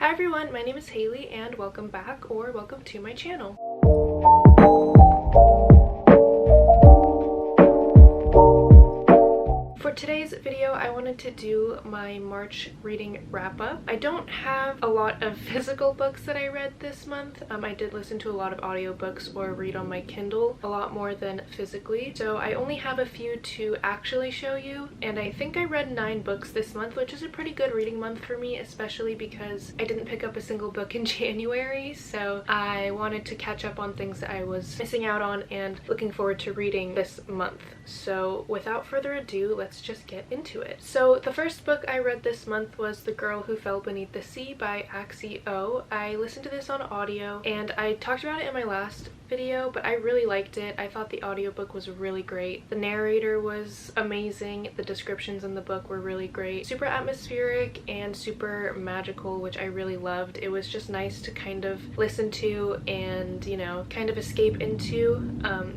Hi everyone, my name is Haley and welcome back or welcome to my channel. For today's video, I wanted to do my March reading wrap-up. I don't have a lot of physical books that I read this month. I did listen to a lot of audiobooks or read on my Kindle a lot more than physically, so I only have a few to actually show you, and I think I read 9 books this month, which is a pretty good reading month for me, especially because I didn't pick up a single book in January, so I wanted to catch up on things that I was missing out on and looking forward to reading this month. So without further ado, let's just get into it. So the first book I read this month was The Girl Who Fell Beneath the Sea by Axie O. I listened to this on audio and I talked about it in my last video, but I really liked it. I thought the audiobook was really great. The narrator was amazing. The descriptions in the book were really great. Super atmospheric and super magical, which I really loved. It was just nice to kind of listen to and, you know, kind of escape into.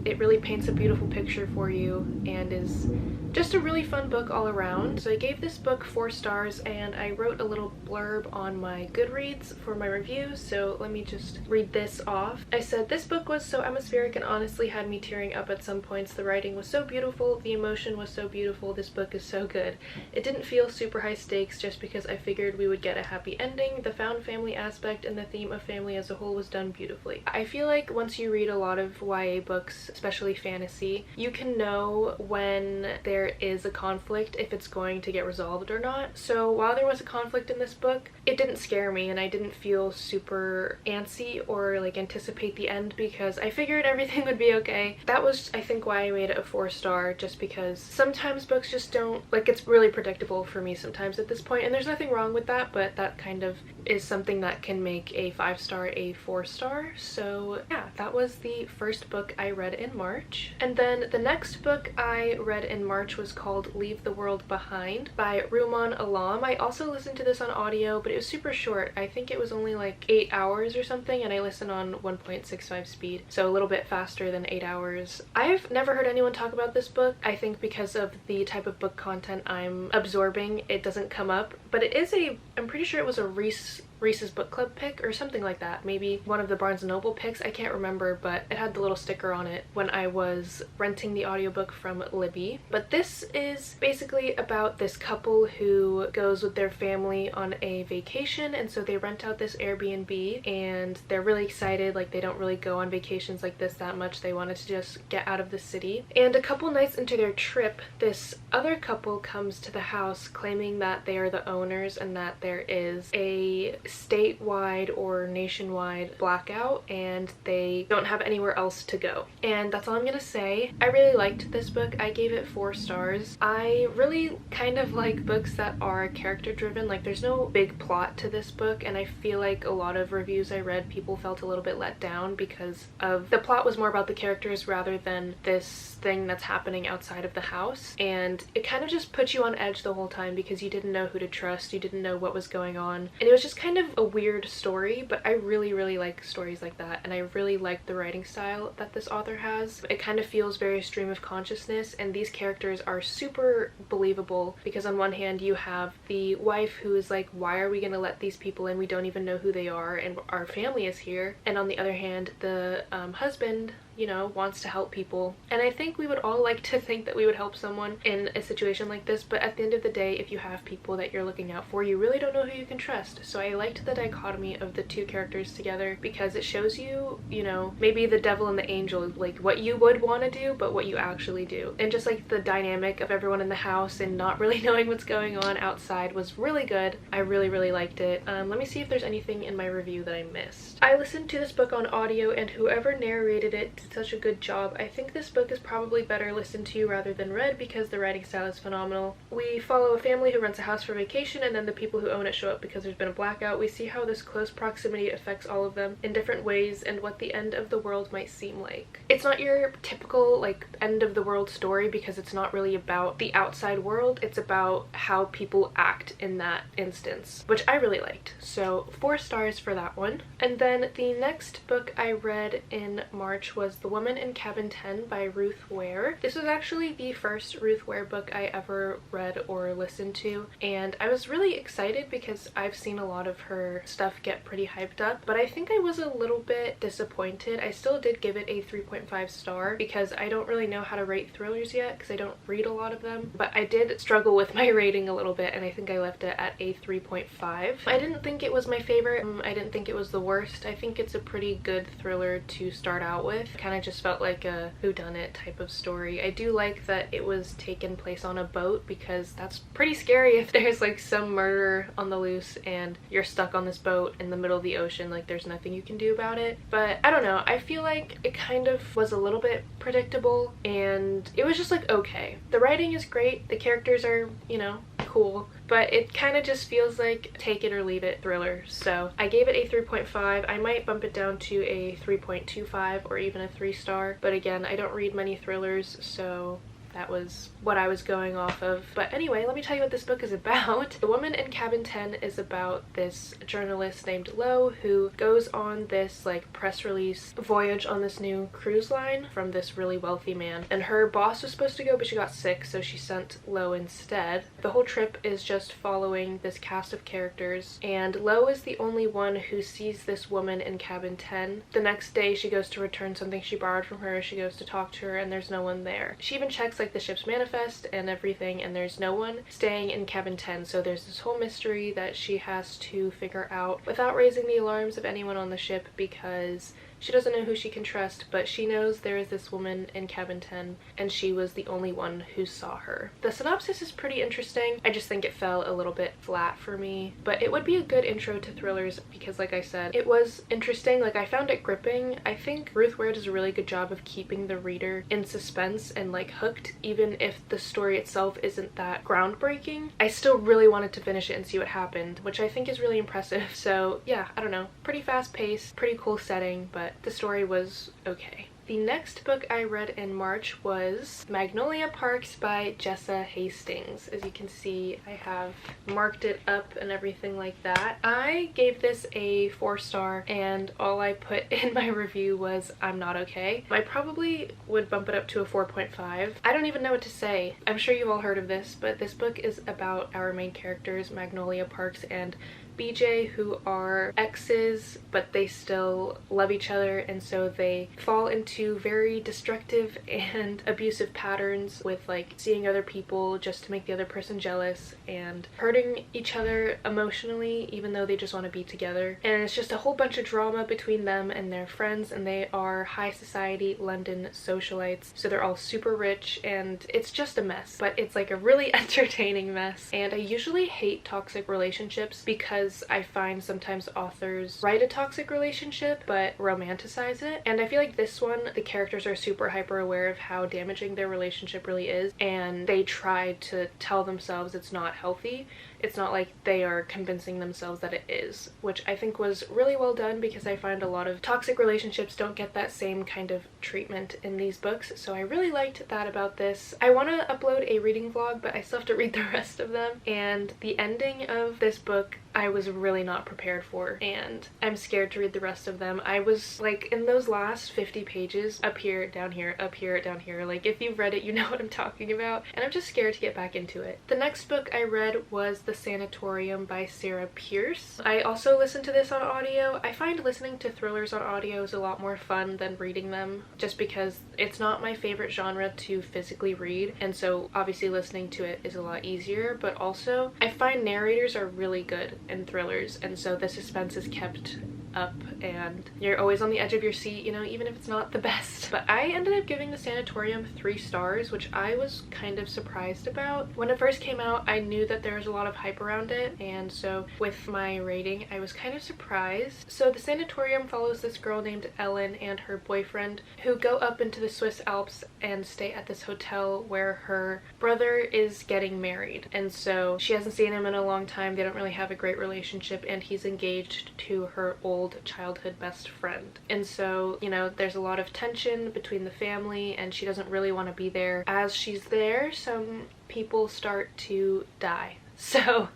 It really paints a beautiful picture for you and is just a really fun book all around. So I gave this book 4 stars and I wrote a little blurb on my Goodreads for my review, so let me just read this off. I said, "This book was so atmospheric and honestly had me tearing up at some points. The writing was so beautiful, the emotion was so beautiful, this book is so good. It didn't feel super high stakes just because I figured we would get a happy ending. The found family aspect and the theme of family as a whole was done beautifully." I feel like once you read a lot of YA books, especially fantasy, you can know when there is a conflict, if it's going to get resolved or not. So while there was a conflict in this book, it didn't scare me and I didn't feel super antsy or like anticipate the end because I figured everything would be okay. That was, I think, why I made it a 4 star, just because sometimes books just don't, like, it's really predictable for me sometimes at this point, and there's nothing wrong with that, but that kind of is something that can make a 5 star a 4 star. So yeah, that was the first book I read in March. And then the next book I read in March was called Leave the World Behind by Rumaan Alam. I also listened to this on audio, but it was super short. I think it was only like 8 hours or something, and I listened on 1.65 speed, so a little bit faster than 8 hours. I've never heard anyone talk about this book. I think because of the type of book content I'm absorbing, it doesn't come up, but it is I'm pretty sure it was a Reese's Book Club pick or something like that. Maybe one of the Barnes & Noble picks, I can't remember, but it had the little sticker on it when I was renting the audiobook from Libby. But this is basically about this couple who goes with their family on a vacation, and so they rent out this Airbnb and they're really excited. Like, they don't really go on vacations like this that much. They wanted to just get out of the city. And a couple nights into their trip, this other couple comes to the house claiming that they are the owners and that there is a statewide or nationwide blackout and they don't have anywhere else to go. And that's all I'm gonna say. I really liked this book. I gave it 4 stars. I really kind of like books that are character driven. Like, there's no big plot to this book, and I feel like a lot of reviews I read, people felt a little bit let down because of the plot was more about the characters rather than this thing that's happening outside of the house, and it kind of just put you on edge the whole time because you didn't know who to trust, you didn't know what was going on, and it was just kind of a weird story. But I really like stories like that, and I really like the writing style that this author has. It kind of feels very stream of consciousness, and these characters are super believable because on one hand you have the wife who is like, why are we gonna let these people in? We don't even know who they are and our family is here. And on the other hand, the husband, you know, wants to help people, and I think we would all like to think that we would help someone in a situation like this, but at the end of the day, if you have people that you're looking out for, you really don't know who you can trust. So I liked the dichotomy of the 2 characters together because it shows you, you know, maybe the devil and the angel, like what you would want to do but what you actually do, and just like the dynamic of everyone in the house and not really knowing what's going on outside was really good. I really liked it. Let me see if there's anything in my review that I missed. I listened to this book on audio and whoever narrated it did such a good job. I think this book is probably better listened to rather than read because the writing style is phenomenal. We follow a family who rents a house for vacation, and then the people who own it show up because there's been a blackout. We see how this close proximity affects all of them in different ways and what the end of the world might seem like. It's not your typical like end of the world story because it's not really about the outside world, it's about how people act in that instance, which I really liked. So 4 stars for that one. And then the next book I read in March was The Woman in Cabin 10 by Ruth Ware. This was actually the first Ruth Ware book I ever read or listened to, and I was really excited because I've seen a lot of her stuff get pretty hyped up, but I think I was a little bit disappointed. I still did give it a 3.5 star because I don't really know how to rate thrillers yet because I don't read a lot of them, but I did struggle with my rating a little bit and I think I left it at a 3.5. I didn't think it was my favorite. I didn't think it was the worst. I think it's a pretty good thriller to start out with. Kind of just felt like a whodunit type of story. I do like that it was taken place on a boat because that's pretty scary if there's like some murder on the loose and you're stuck on this boat in the middle of the ocean. Like there's nothing you can do about it. But I don't know. I feel like it kind of was a little bit predictable and it was just like okay. The writing is great. The characters are, you know, cool, but it kind of just feels like take it or leave it thriller. So I gave it a 3.5. I might bump it down to a 3.25 or even a 3 star, but again, I don't read many thrillers, so that was what I was going off of. But anyway, let me tell you what this book is about. The Woman in Cabin 10 is about this journalist named Lo who goes on this like press release voyage on this new cruise line from this really wealthy man. And her boss was supposed to go, but she got sick, so she sent Lo instead. The whole trip is just following this cast of characters, and Lo is the only one who sees this woman in Cabin 10. The next day she goes to return something she borrowed from her. She goes to talk to her and there's no one there. She even checks like the ship's manifest and everything and there's no one staying in Cabin 10, so there's this whole mystery that she has to figure out without raising the alarms of anyone on the ship because she doesn't know who she can trust, but she knows there is this woman in Cabin 10 and she was the only one who saw her. The synopsis is pretty interesting. I just think it fell a little bit flat for me, but it would be a good intro to thrillers because like I said, it was interesting. Like I found it gripping. I think Ruth Ware does a really good job of keeping the reader in suspense and like hooked even if the story itself isn't that groundbreaking. I still really wanted to finish it and see what happened, which I think is really impressive. So yeah, I don't know. Pretty fast paced, pretty cool setting, but the story was okay. The next book I read in March was Magnolia Parks by Jessa Hastings. As you can see, I have marked it up and everything like that. I gave this a 4 star and all I put in my review was I'm not okay. I probably would bump it up to a 4.5. I don't even know what to say. I'm sure you've all heard of this, but this book is about our main characters, Magnolia Parks and BJ, who are exes, but they still love each other, and so they fall into very destructive and abusive patterns with like seeing other people just to make the other person jealous and hurting each other emotionally even though they just want to be together. And it's just a whole bunch of drama between them and their friends, and they are high society London socialites, so they're all super rich and it's just a mess, but it's like a really entertaining mess. And I usually hate toxic relationships because I find sometimes authors write a toxic relationship but romanticize it, and I feel like this one, the characters are super hyper aware of how damaging their relationship really is, and they try to tell themselves it's not healthy. It's not like they are convincing themselves that it is, which I think was really well done because I find a lot of toxic relationships don't get that same kind of treatment in these books, so I really liked that about this. I want to upload a reading vlog, but I still have to read the rest of them, and the ending of this book I was really not prepared for, and I'm scared to read the rest of them. I was like in those last 50 pages, up here, down here, up here, down here. Like if you've read it, you know what I'm talking about, and I'm just scared to get back into it. The next book I read was The Sanatorium by Sarah Pierce. I also listened to this on audio. I find listening to thrillers on audio is a lot more fun than reading them, just because it's not my favorite genre to physically read, and so obviously listening to it is a lot easier, but also I find narrators are really good in thrillers, and so the suspense is kept up and you're always on the edge of your seat, you know, even if it's not the best. But I ended up giving The Sanatorium 3 stars, which I was kind of surprised about. When it first came out, I knew that there was a lot of hype around it, and so with my rating, I was kind of surprised. So The Sanatorium follows this girl named Ellen and her boyfriend who go up into the Swiss Alps and stay at this hotel where her brother is getting married, and so she hasn't seen him in a long time. They don't really have a great relationship, and he's engaged to her old childhood best friend. And so, you know, there's a lot of tension between the family, and she doesn't really want to be there. As she's there, some people start to die. So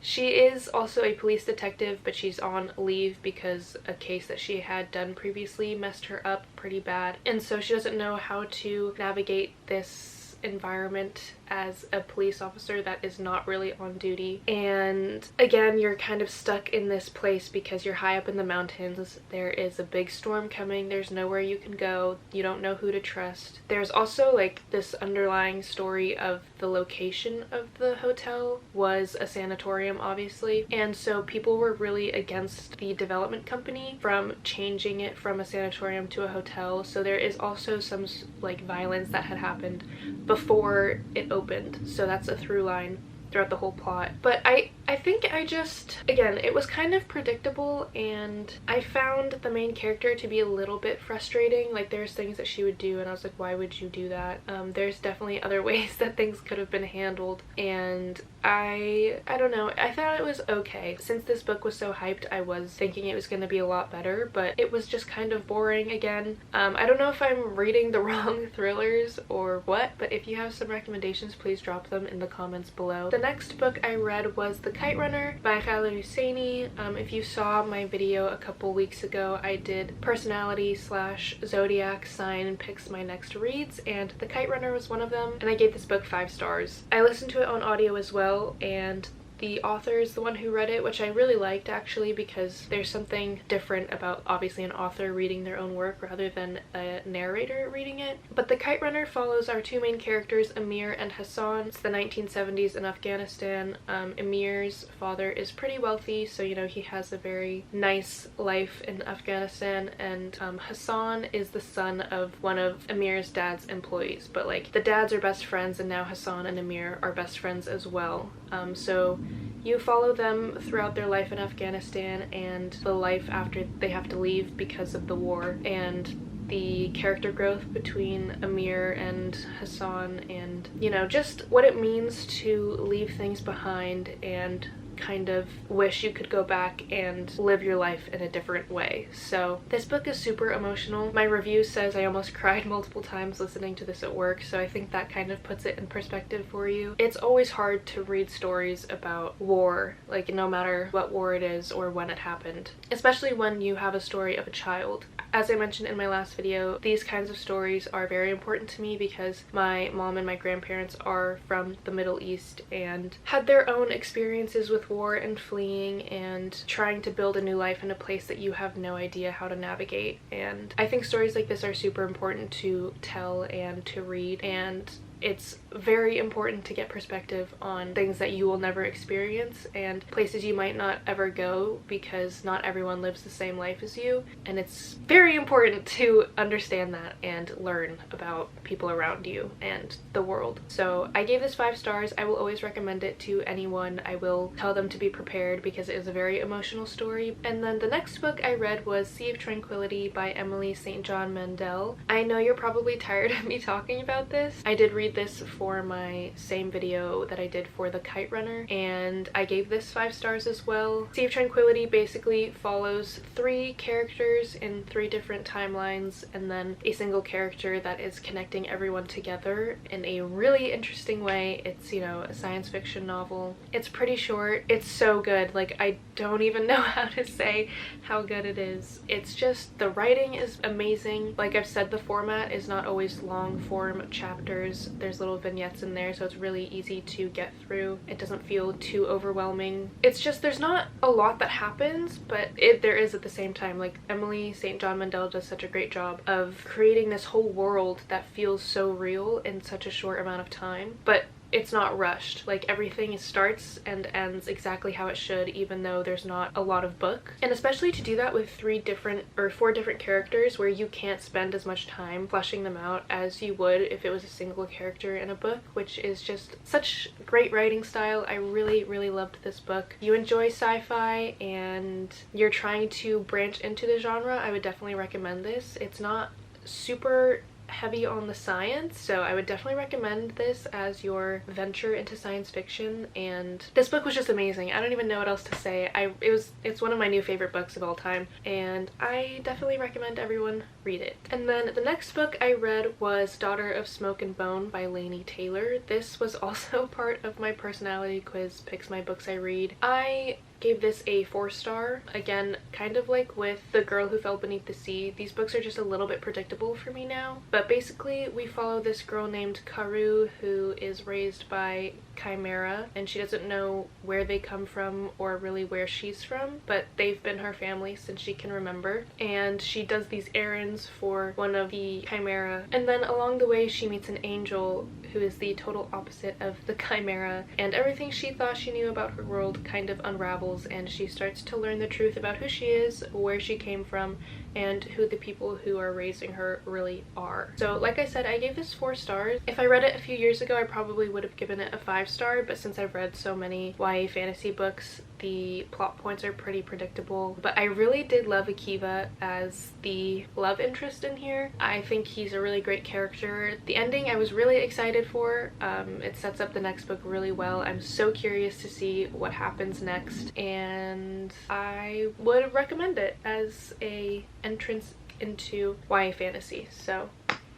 She is also a police detective, but she's on leave because a case that she had done previously messed her up pretty bad. And so she doesn't know how to navigate this environment as a police officer that is not really on duty. And again, you're kind of stuck in this place because you're high up in the mountains. There is a big storm coming. There's nowhere you can go. You don't know who to trust. There's also like this underlying story of the location of the hotel was a sanatorium, obviously. And so people were really against the development company from changing it from a sanatorium to a hotel. So there is also some like violence that had happened before it opened, so that's a through line throughout the whole plot. But I think I just, again, it was kind of predictable, and I found the main character to be a little bit frustrating. Like, there's things that she would do and I was like, why would you do that? There's definitely other ways that things could have been handled, and I don't know, I thought it was okay. Since this book was so hyped, I was thinking it was going to be a lot better, but it was just kind of boring again. I don't know if I'm reading the wrong thrillers or what, but if you have some recommendations, please drop them in the comments below. The next book I read was The Kite Runner by Khaled Hosseini. If you saw my video a couple weeks ago, I did personality / zodiac sign picks my next reads, and The Kite Runner was one of them, and I gave this book 5 stars. I listened to it on audio as well, and the author is the one who read it, which I really liked actually, because there's something different about obviously an author reading their own work rather than a narrator reading it. But The Kite Runner follows our two main characters, Amir and Hassan. It's the 1970s in Afghanistan. Amir's father is pretty wealthy, so you know he has a very nice life in Afghanistan, and Hassan is the son of one of Amir's dad's employees, but like the dads are best friends, and now Hassan and Amir are best friends as well. So you follow them throughout their life in Afghanistan and the life after they have to leave because of the war, and the character growth between Amir and Hassan, and you know, just what it means to leave things behind and kind of wish you could go back and live your life in a different way. So this book is super emotional. My review says I almost cried multiple times listening to this at work, so I think that kind of puts it in perspective for you. It's always hard to read stories about war, like no matter what war it is or when it happened, especially when you have a story of a child. As I mentioned in my last video, these kinds of stories are very important to me because my mom and my grandparents are from the Middle East and had their own experiences with war and fleeing and trying to build a new life in a place that you have no idea how to navigate. And I think stories like this are super important to tell and to read, and it's very important to get perspective on things that you will never experience and places you might not ever go, because not everyone lives the same life as you, and it's very important to understand that and learn about people around you and the world. So I gave this 5 stars. I will always recommend it to anyone. I will tell them to be prepared because it is a very emotional story. And then the next book I read was Sea of Tranquility by Emily St. John Mandel. I know you're probably tired of me talking about this. I did read this for my same video that I did for The Kite Runner, and I gave this 5 stars as well. Sea of Tranquility basically follows 3 characters in 3 different timelines and then a single character that is connecting everyone together in a really interesting way. It's, you know, a science fiction novel. It's pretty short. It's so good. Like, I don't even know how to say how good it is. It's just, the writing is amazing. Like I've said, the format is not always long form chapters. There's little vignettes in there, so it's really easy to get through. It doesn't feel too overwhelming. It's just, there's not a lot that happens, but there is at the same time. Like, Emily St. John Mandel does such a great job of creating this whole world that feels so real in such a short amount of time, but it's not rushed. Like, everything starts and ends exactly how it should, even though there's not a lot of book. And especially to do that with 4 different characters, where you can't spend as much time fleshing them out as you would if it was a single character in a book, which is just such great writing style. I really loved this book. If you enjoy sci-fi and you're trying to branch into the genre, I would definitely recommend this. It's not super heavy on the science, so I would definitely recommend this as your venture into science fiction. And this book was just amazing. I don't even know what else to say. It's one of my new favorite books of all time, and I definitely recommend everyone read it. And then the next book I read was Daughter of Smoke and Bone by Laini Taylor. This was also part of my personality quiz picks my books I read. I gave this a 4-star. Again, kind of like with The Girl Who Fell Beneath the Sea, these books are just a little bit predictable for me now. But basically, we follow this girl named Karu who is raised by chimera, and she doesn't know where they come from or really where she's from, but they've been her family since she can remember. And she does these errands for one of the chimera, and then along the way she meets an angel who is the total opposite of the chimera, and everything she thought she knew about her world kind of unravels, and she starts to learn the truth about who she is, where she came from, and who the people who are raising her really are. So like I said, I gave this 4 stars. If I read it a few years ago, I probably would have given it a 5-star, but since I've read so many YA fantasy books, the plot points are pretty predictable. But I really did love Akiva as the love interest in here. I think he's a really great character. The ending I was really excited for. It sets up the next book really well. I'm so curious to see what happens next, and I would recommend it as a entrance into YA fantasy. So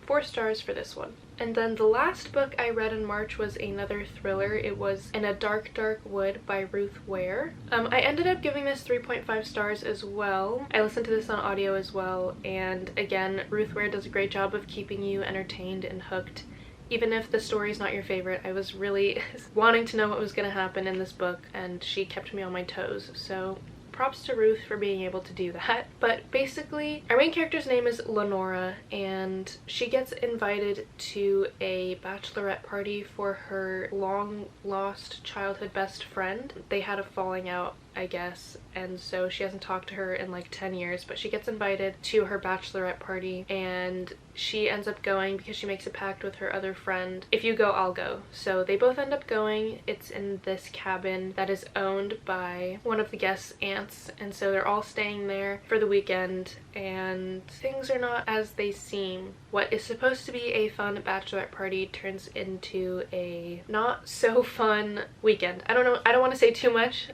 4 stars for this one. And then the last book I read in March was another thriller. It was In a Dark, Dark Wood by Ruth Ware. I ended up giving this 3.5 stars as well. I listened to this on audio as well, and again, Ruth Ware does a great job of keeping you entertained and hooked. Even if the story's not your favorite, I was really wanting to know what was going to happen in this book, and she kept me on my toes. So props to Ruth for being able to do that. But basically, our main character's name is Lenora, and she gets invited to a bachelorette party for her long-lost childhood best friend. They had a falling out, I guess, and so she hasn't talked to her in like 10 years, but she gets invited to her bachelorette party, and she ends up going because she makes a pact with her other friend. If you go, I'll go. So they both end up going. It's in this cabin that is owned by one of the guests' aunts, and so they're all staying there for the weekend, and things are not as they seem. What is supposed to be a fun bachelorette party turns into a not so fun weekend. I don't know, I don't want to say too much.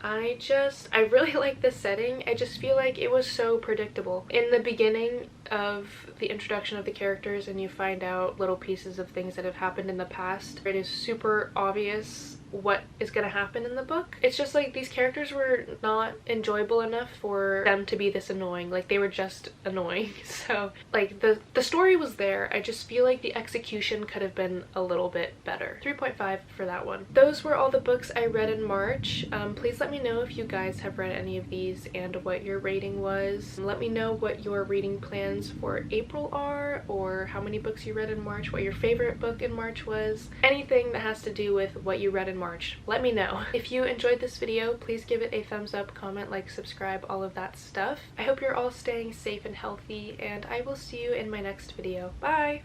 I really like this setting. I just feel like it was so predictable. In the beginning of the introduction of the characters, and you find out little pieces of things that have happened in the past, it is super obvious what is going to happen in the book. It's just like these characters were not enjoyable enough for them to be this annoying. Like, they were just annoying. So like the story was there. I just feel like the execution could have been a little bit better. 3.5 for that one. Those were all the books I read in March. Please let me know if you guys have read any of these and what your rating was. Let me know what your reading plans for April are, or how many books you read in March, what your favorite book in March was. Anything that has to do with what you read in March, let me know. If you enjoyed this video, please give it a thumbs up, comment, like, subscribe, all of that stuff. I hope you're all staying safe and healthy, and I will see you in my next video. Bye!